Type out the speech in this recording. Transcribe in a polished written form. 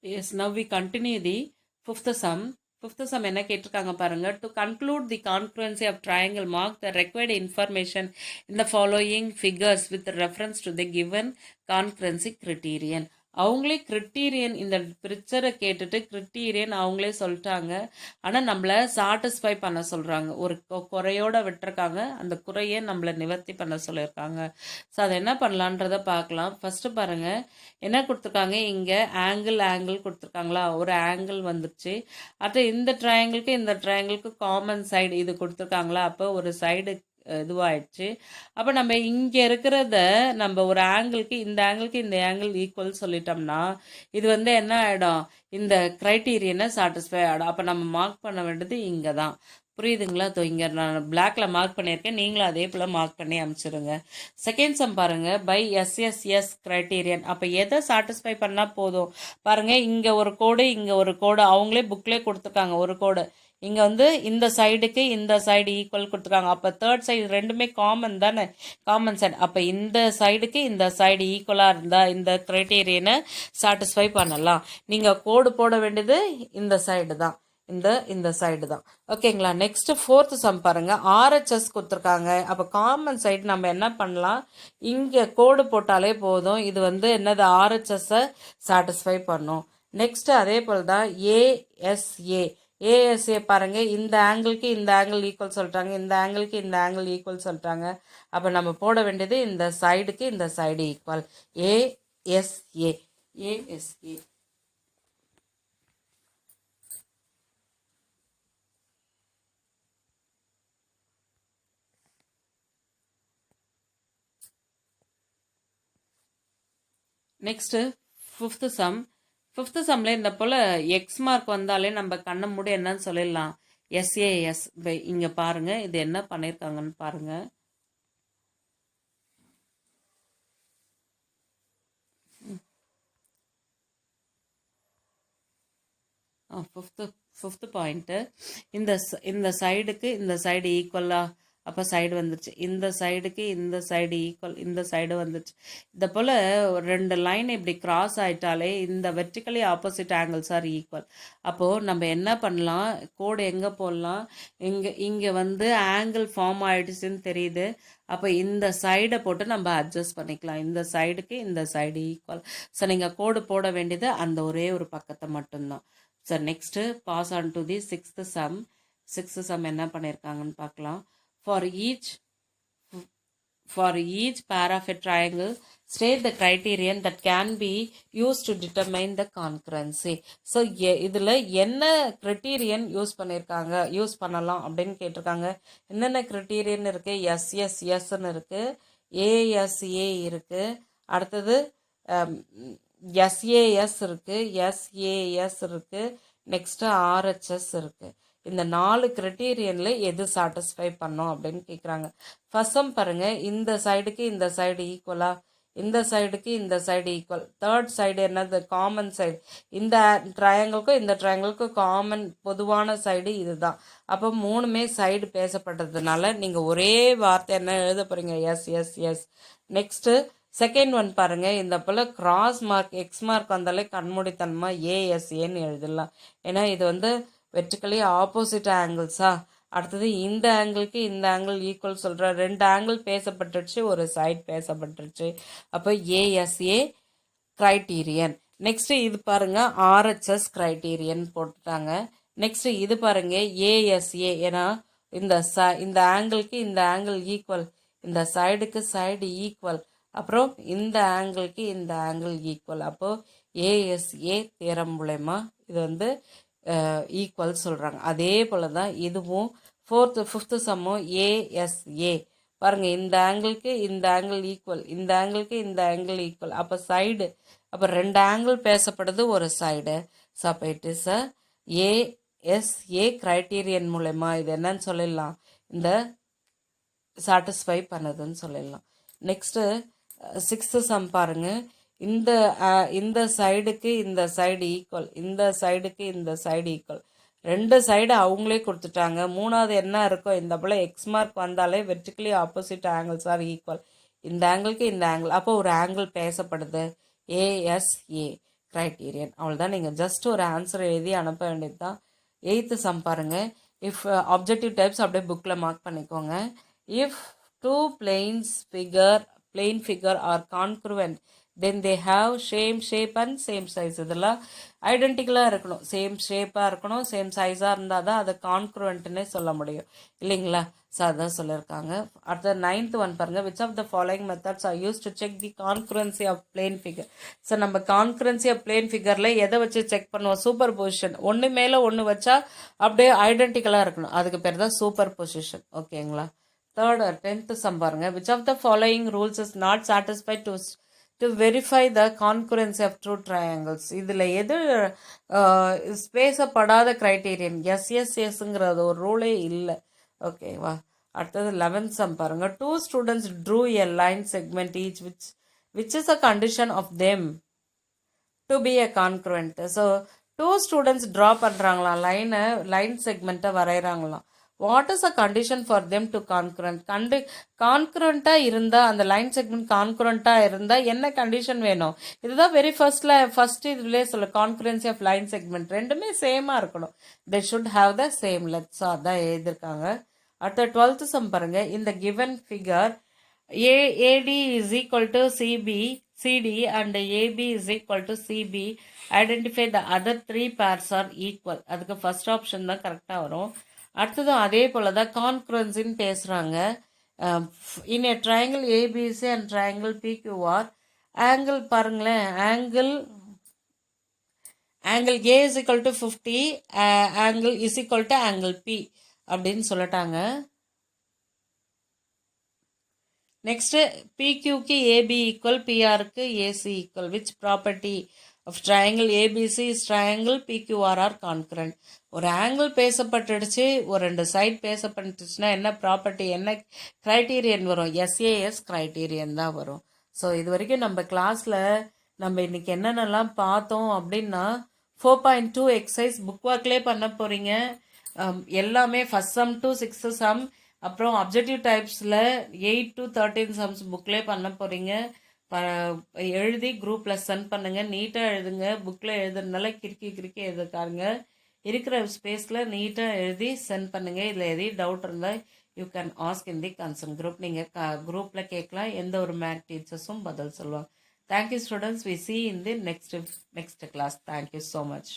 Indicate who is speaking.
Speaker 1: Yes, now we continue the fifth sum. Fifth sum என்ன கேட்டிருக்காங்க பாருங்க. To conclude the congruency of triangle, mark the required information in the following figures with reference to the given congruency criterion. அவங்களே கிரிட்டீரியன் இந்த பிக்சரை கேட்டுட்டு கிரிட்டீரியன் அவங்களே சொல்லிட்டாங்க. ஆனால் நம்மளை சாட்டிஸ்ஃபை பண்ண சொல்கிறாங்க. ஒரு குறையோட விட்டுருக்காங்க. அந்த குறையை நம்மளை நிவர்த்தி பண்ண சொல்லியிருக்காங்க. ஸோ அதை என்ன பண்ணலான்றதை பார்க்கலாம். ஃபஸ்ட்டு பாருங்கள், என்ன கொடுத்துருக்காங்க, இங்கே ஆங்கிள் கொடுத்துருக்காங்களா, ஒரு ஆங்கிள் வந்துருச்சு. அடுத்து இந்த ட்ரையாங்கிளுக்கு காமன் சைடு இது கொடுத்துருக்காங்களா, அப்போ ஒரு சைடு இதுவாயிடுச்சு. அப்போ நம்ம இங்கே இருக்கிறத நம்ம ஒரு ஆங்கிளுக்கு இந்த ஆங்கிள் ஈக்குவல் சொல்லிட்டோம்னா இது வந்து என்ன ஆகிடும், இந்த க்ரைட்டீரியனை சாட்டிஸ்ஃபை ஆகிடும். அப்போ நம்ம மார்க் பண்ண வேண்டியது இங்கே தான். புரியுதுங்களா? இங்கே நான் பிளாக்ல மார்க் பண்ணியிருக்கேன், நீங்களும் அதே போல் மார்க் பண்ணி அனுப்பிச்சிடுங்க. செகண்ட் சம் பாருங்க, பை எஸ்எஸ்எஸ் க்ரைட்டீரியன். அப்போ எதை சாட்டிஸ்ஃபை பண்ணால் போதும் பாருங்க, இங்கே ஒரு கோடு அவங்களே புக்லேயே கொடுத்துருக்காங்க. ஒரு கோடு இங்கே வந்து இந்த சைடுக்கு இந்த சைடு ஈக்குவல் கொடுத்துருக்காங்க. அப்போ தேர்ட் சைடு ரெண்டுமே காமன் தானே, காமன் சைடு. அப்போ இந்த சைடுக்கு இந்த சைடு ஈக்குவலாக இருந்தால் இந்த க்ரைட்டீரியனை சாட்டிஸ்ஃபை பண்ணலாம். நீங்கள் கோடு போட வேண்டியது இந்த சைடு தான், இந்த சைடு தான். ஓகேங்களா? நெக்ஸ்ட் ஃபோர்த் சம் பாருங்க, ஆர்ஹெச்எஸ் கொடுத்துருக்காங்க. அப்போ காமன் சைடு நம்ம என்ன பண்ணலாம், இங்கே கோடு போட்டாலே போதும். இது வந்து என்னது, ஆர்ஹெச்எஸ்ஸை சாட்டிஸ்ஃபை பண்ணும். நெக்ஸ்ட் அதே போல் தான் ஏஎஸ்ஏ பாருங்க, இந்த ஆங்கிளுக்கு இந்த ஆங்கிள் ஈக்குவல் சொல்லிட்டாங்க, இந்த ஆங்கிளுக்கு இந்த ஆங்கிள் ஈக்குவல் சொல்லிட்டாங்க. அப்போ நம்ம போட வேண்டியது இந்த சைடுக்கு இந்த side equal, ASA. Next fifth sum. Fifth சம்ல இந்த போல் எக்ஸ் மார்க் வந்தாலே நம்ம கண்ணை மூடி என்னன்னு சொல்லிடலாம், எஸ்ஏஎஸ். இங்கே பாருங்க, இது என்ன பண்ணியிருக்காங்கன்னு பாருங்க. ஃபிஃப்த் பாயிண்ட்டு, இந்த சைடுக்கு இந்த சைடு ஈக்குவலாக, அப்போ சைடு வந்துருச்சு. இந்த சைடுக்கு இந்த சைடு ஈக்குவல், இந்த சைடு வந்துருச்சு. இதை போல் ரெண்டு லைன் இப்படி கிராஸ் ஆகிட்டாலே இந்த vertically opposite angles R equal. அப்போது நம்ம என்ன பண்ணலாம், கோடு எங்கே போடலாம், இங்கே வந்து ஆங்கிள் ஃபார்ம் ஆகிடுச்சுன்னு தெரியுது. அப்போ இந்த சைடை போட்டு நம்ம அட்ஜஸ்ட் பண்ணிக்கலாம். இந்த சைடுக்கு இந்த சைடு ஈக்குவல். ஸோ நீங்கள் கோடு போட வேண்டியது அந்த ஒரே ஒரு பக்கத்தை மட்டும்தான். So next pass on to the sixth sum என்ன பண்ணியிருக்காங்கன்னு பார்க்கலாம். For each pair of a triangle, state the criterion that can be used to determine the congruency. So இதில் என்ன கிரிட்டீரியன் யூஸ் பண்ணலாம் அப்படின்னு கேட்டிருக்காங்க. என்னென்ன கிரிட்டீரியன் இருக்குது, எஸ்எஸ்எஸ்ன்னு இருக்குது, ஏஎஸ்ஏ இருக்குது, அடுத்தது எஸ்ஏஎஸ் இருக்குது, நெக்ஸ்ட்டு ஆர்ஹெச்எஸ் இருக்குது. இந்த 4 கிரிட்டீரியனில் எது சாட்டிஸ்ஃபை பண்ணோம் அப்படின்னு கேட்குறாங்க. ஃபர்ஸ்ட் பாருங்கள், இந்த சைடுக்கு இந்த சைடு ஈக்குவலாக, இந்த சைடுக்கு இந்த சைடு ஈக்குவல். தேர்ட் சைடு என்னது, காமன் சைடு. இந்த ட்ரையாங்கிளுக்கும் காமன் பொதுவான சைடு இதுதான். அப்போ 3மே சைடு பேசப்பட்டதுனால நீங்கள் ஒரே வார்த்தை என்ன எழுத போகிறீங்க, எஸ். நெக்ஸ்ட்டு செகண்ட் ஒன் பாருங்கள், இந்த போல் கிராஸ் மார்க் எக்ஸ் மார்க் வந்தாலே கண்மூடித்தனமாக ஏஎஸ்ஏன்னு எழுதலாம். ஏன்னா இது வந்து வெர்டிக்கலி ஆப்போசிட் ஆங்கிள்ஸா. அடுத்தது இந்த ஆங்கிளுக்கு இந்த ஆங்கிள் ஈக்குவல் சொல்கிற, 2 ஆங்கிள் பேசப்பட்டுருச்சு, ஒரு சைட் பேசப்பட்டுருச்சு. அப்போ ஏஎஸ்ஏ க்ரைட்டீரியன். நெக்ஸ்ட்டு இது பாருங்கள், ஆர்ஹெச்எஸ் க்ரைட்டீரியன் போட்டுட்டாங்க. நெக்ஸ்ட்டு இது பாருங்கள், ஏஎஸ்ஏ. ஏன்னா இந்த ஆங்கிளுக்கு இந்த ஆங்கிள் ஈக்குவல், இந்த சைடுக்கு சைடு ஈக்குவல், அப்புறம் இந்த ஆங்கிளுக்கு இந்த ஆங்கிள் ஈக்குவல். அப்போது ஏஎஸ்ஏ தேரம் மூலயமா இது வந்து ஈக்குவல் சொல்கிறாங்க. அதே போல் தான் இதுவும் ஃபிஃப்த்து சம்மும் ஏஎஸ்ஏ. பாருங்கள், இந்த ஆங்கிளுக்கு இந்த ஆங்கிள் ஈக்குவல், இந்த ஆங்கிளுக்கு இந்த ஆங்கிள் ஈக்குவல். அப்போ சைடு, அப்போ 2 ஆங்கிள் பேசப்படுது, ஒரு சைடு. ஸோ அப்போ இட் இஸ் ஏஎஸ்ஏ க்ரைட்டீரியன் மூலயமா இது என்னன்னு சொல்லிடலாம், இந்த சாட்டிஸ்ஃபை பண்ணுதுன்னு சொல்லிடலாம். நெக்ஸ்ட்டு சிக்ஸ்த்து சம் பாருங்கள், இந்த சைடுக்கு இந்த சைடு ஈக்குவல், இந்த சைடுக்கு இந்த சைடு ஈக்குவல். 2 சைடு அவங்களே கொடுத்துட்டாங்க. 3வது என்ன இருக்கோ, இந்த போல் எக்ஸ் மார்க் வந்தாலே vertically opposite angles R equal. இந்த ஆங்கிளுக்கு இந்த ஆங்கிள், அப்போ ஒரு ஆங்கிள் பேசப்படுது, ஏஎஸ்ஏ கிரைட்டீரியன். அவ்வளோதான். நீங்கள் ஜஸ்ட் ஒரு ஆன்சர் எழுதி அனுப்ப வேண்டியது தான். 8th சம் பாருங்க. இஃப் ஆப்ஜெக்டிவ் டைப்ஸ் அப்படியே புக்கில் மார்க் பண்ணிக்கோங்க. If two plane figure are congruent then they have same shape and same size. இதெல்லாம் ஐடென்டிக்கலாக இருக்கணும், சேம் ஷேப்பாக இருக்கணும், சேம் சைஸாக இருந்தால் தான் அதை கான்க்ருவென்ட்னே சொல்ல முடியும் இல்லைங்களா? ஸோ அதான் சொல்லியிருக்காங்க. அடுத்த 9th ஒன் பாருங்க. Which of the following methods are use to check the congruency of plane figure. So நம்ம கான்க்ருவன்சி ஆஃப் பிளேன் ஃபிகரில் எதை வச்சு செக் பண்ணுவோம்? Superposition. ஒன்று மேலே ஒன்று வச்சா அப்படியே ஐடென்டிக்கலாக இருக்கணும், அதுக்கு பேர் தான் சூப்பர் பொசிஷன். ஓகேங்களா? தேர்ட் 10th சம் பாருங்க. Which of the following rules is not satisfied to verify the concurrency of two triangles. இதில் எது பேசப்படாத கிரைட்டீரியன்? எஸ்ங்கிறது ஒரு ரூலே இல்லை. ஓகேவா? அடுத்தது 11th சம் பாருங்க. Two students drew a line segment each which is a condition of them to be a concurrent. So two students draw பண்ணுறாங்களாம், line செக்மெண்ட்டை வரைகிறாங்களாம். What is a condition for them to concurrent? கான்குரண்ட்டாக இருந்தால், அந்த line segment கான்குரண்ட்டாக இருந்தால் என்ன condition வேணும்? இதுதான் ஃபர்ஸ்ட் இதுலேயே சொல்ல, கான்குரன்சி ஆஃப் லைன் செக்மெண்ட் ரெண்டுமே சேமாக இருக்கணும். They should have the same length. So அதான் எழுதியிருக்காங்க. அடுத்த 12th சம் பாருங்க. இந்த given figure AD is equal to CD and AB is equal to CB. Identify the other three pairs are equal. அதுக்கு first option தான் கரெக்டாக வரும். அடுத்ததும் அதே போல தான் கான்க்ருவன்சின்னு பேசுகிறாங்க. In a triangle ABC and triangle PQR, angle பாருங்களேன், angle A is equal to 50, angle is equal to angle B அப்படின்னு சொல்லிட்டாங்க. நெக்ஸ்ட்டு பிக்யூக்கு ஏபி ஈக்குவல், பிஆருக்கு AC equal. Which property of triangle ABC is triangle PQR are concurrent. ஒரு angle பேசப்பட்டுடுச்சு, ஒரு 2 side பேசப்பட்டுச்சுன்னா என்ன property, என்ன க்ரைட்டீரியன் வரும்? எஸ்ஏஎஸ் க்ரைட்டீரியன் தான் வரும். ஸோ இது வரைக்கும் நம்ம கிளாஸில் நம்ம இன்னைக்கு என்னென்னலாம் பார்த்தோம் அப்படின்னா, 4.2 எக்ஸசைஸ் புக் ஒர்க்லேயே பண்ண போகிறீங்க. எல்லாமே first sum to 6th sum, அப்புறம் அப்ஜெக்டிவ் டைப்ஸில் 8 to 13 சம்ஸ் புக்லேயே பண்ண போகிறீங்க. எழுதி குரூப்பில் சென்ட் பண்ணுங்கள். நீட்டாக எழுதுங்க. புக்கில் எழுதுறதுனால கிறுக்கி எழுதுக்காருங்க. இருக்கிற ஸ்பேஸில் நீட்டாக எழுதி சென்ட் பண்ணுங்கள். இதில் எதையும் டவுட் இருந்தால் you can ask in the concern group. நீங்கள் குரூப்பில் கேட்கலாம், எந்த ஒரு மேக் டீச்சர்ஸும் பதில் சொல்லுவாங்க. Thank you students. We see in the next class. Thank you so much.